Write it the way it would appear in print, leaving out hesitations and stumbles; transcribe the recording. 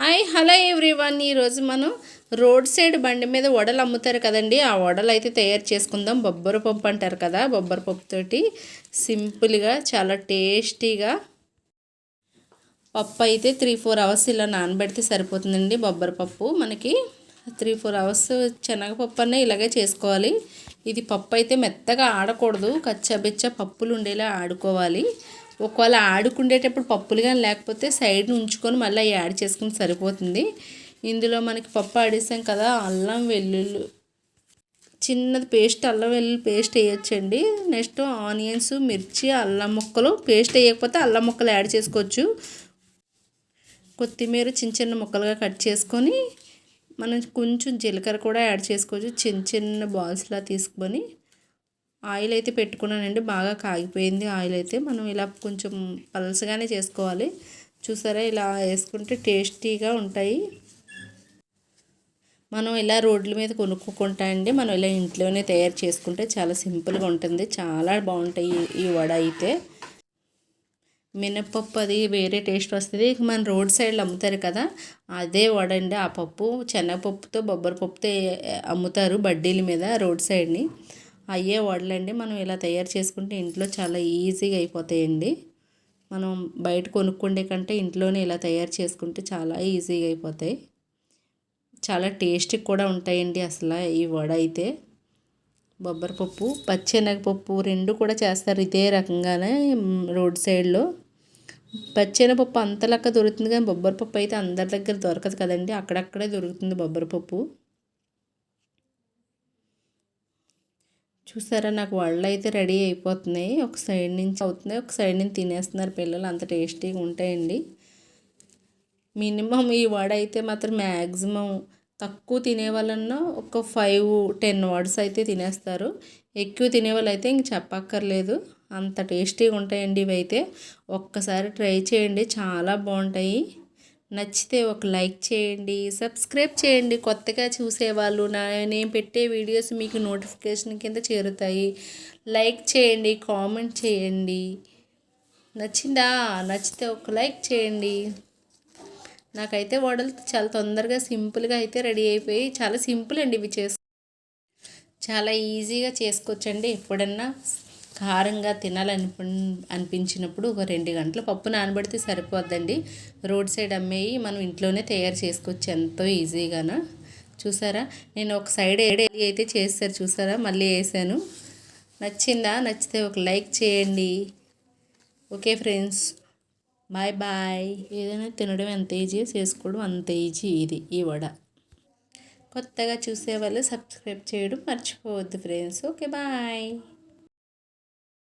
Hi hello everyone. ఈరోజు మనం road side బండి మీద వడలు అమ్ముతారు కదండి, ఆ వడలు అయితే తయారు చేసుకుందాం. బొబ్బర పప్పు అంటారు కదా, బొబ్బర పప్పుతోటి సింపుల్గా చాలా టేస్టీగా పప్పు అయితే 3-4 అవర్స్ ఇలా నానబెడితే సరిపోతుందండి. బొబ్బర పప్పు మనకి 3-4 అవర్స్ శనగపప్పు అన్న ఇలాగే చేసుకోవాలి. ఇది పప్పు అయితే మెత్తగా ఆడకూడదు, కచ్చాబిచ్చా పప్పులు ఉండేలా ఆడుకోవాలి. ఒకవేళ ఆడుకుండేటప్పుడు పప్పులు కానీ లేకపోతే సైడ్ ఉంచుకొని మళ్ళీ యాడ్ చేసుకుని సరిపోతుంది. ఇందులో మనకి పప్పు ఆడేసాం కదా, అల్లం వెల్లుల్లి చిన్నది పేస్ట్, అల్లం వెల్లుల్లి పేస్ట్ వేయొచ్చండి. నెక్స్ట్ ఆనియన్స్, మిర్చి, అల్లం ముక్కలు పేస్ట్ వేయకపోతే అల్లం ముక్కలు యాడ్ చేసుకోవచ్చు. కొత్తిమీర చిన్న చిన్న ముక్కలుగా కట్ చేసుకొని మనం కొంచెం జీలకర్ర కూడా యాడ్ చేసుకోవచ్చు. చిన్న చిన్న బాల్స్లా తీసుకొని ఆయిల్ అయితే పెట్టుకున్నానండి. బాగా కాగిపోయింది ఆయిల్ అయితే. మనం ఇలా కొంచెం పలసగానే చేసుకోవాలి. చూసారా, ఇలా వేసుకుంటే టేస్టీగా ఉంటాయి. మనం ఇలా రోడ్ల మీద కొనుక్కుంటాయండి, మనం ఇలా ఇంట్లోనే తయారు చేసుకుంటే చాలా సింపుల్గా ఉంటుంది. చాలా బాగుంటాయి ఈ వడ అయితే. మినప్పప్పు అది వేరే టేస్ట్ వస్తుంది. మన రోడ్ సైడ్లో అమ్ముతారు కదా, అదే వడ అండి. ఆ పప్పు శనగపప్పుతో బొబ్బర పప్పుతో అమ్ముతారు బడ్డీల మీద రోడ్ సైడ్ని. అయ్యే వడలండి. మనం ఇలా తయారు చేసుకుంటే ఇంట్లో చాలా ఈజీగా అయిపోతాయండి. మనం బయట కొనుక్కుండే కంటే ఇంట్లోనే ఇలా తయారు చేసుకుంటే చాలా ఈజీగా అయిపోతాయి. చాలా టేస్టీ కూడా ఉంటాయండి అసలు ఈ వడ అయితే. బొబ్బరపప్పు, పచ్చెనగపప్పు రెండు కూడా చేస్తారు ఇదే రకంగానే రోడ్ సైడ్లో. పచ్చెనగపప్పు అంతలక్క దొరుకుతుంది కానీ బొబ్బరపప్పు అయితే అందరి దగ్గర దొరకదు కదండి, అక్కడక్కడే దొరుకుతుంది బొబ్బరపప్పు. చూసారా, నాకు వడలు అయితే రెడీ అయిపోతున్నాయి. ఒక సైడ్ నుంచి అవుతున్నాయి, ఒక సైడ్ నుంచి తినేస్తున్నారు పిల్లలు. అంత టేస్టీగా ఉంటాయండి. మినిమం ఈ వడ అయితే మాత్రం మ్యాక్సిమం తక్కువ తినేవాళ్ళన్నా ఒక 5-10 వడస్ అయితే తినేస్తారు. ఎక్కువ తినేవాళ్ళు అయితే ఇంక చెప్పక్కర్లేదు, అంత టేస్టీగా ఉంటాయండి ఇవైతే. ఒక్కసారి ట్రై చేయండి, చాలా బాగుంటాయి. నచ్చితే ఒక లైక్ చేయండి, సబ్స్క్రైబ్ చేయండి. కొత్తగా చూసేవాళ్ళు నేను పెట్టే వీడియోస్ మీకు నోటిఫికేషన్ కింద చేరుతాయి. లైక్ చేయండి, కామెంట్ చేయండి. నచ్చిందా? నచ్చితే ఒక లైక్ చేయండి. నాకైతే వడలు చాలా తొందరగా సింపుల్గా అయితే రెడీ అయిపోయి, చాలా సింపుల్ అండి ఇవి చాలా ఈజీగా చేసుకోవచ్చండి. ఎప్పుడన్నా కారంగా అనిపించినప్పుడు ఒక 2 గంటలు పప్పు నానబెడితే సరిపోద్దండి. రోడ్ సైడ్ అమ్మేవి మనం ఇంట్లోనే తయారు చేసుకోవచ్చు ఎంతో ఈజీగాన. చూసారా, నేను ఒక సైడ్ అయితే చేస్తారు చూసారా, మళ్ళీ వేసాను. నచ్చిందా? నచ్చితే ఒక లైక్ చేయండి. Okay friends, bye bye. ఏదైనా తినడం ఎంత ఈజీ, చేసుకోవడం అంత ఈజీ ఈ వడ. కొత్తగా చూసేవాళ్ళు సబ్స్క్రైబ్ చేయడం మర్చిపోవద్దు ఫ్రెండ్స్. Okay bye.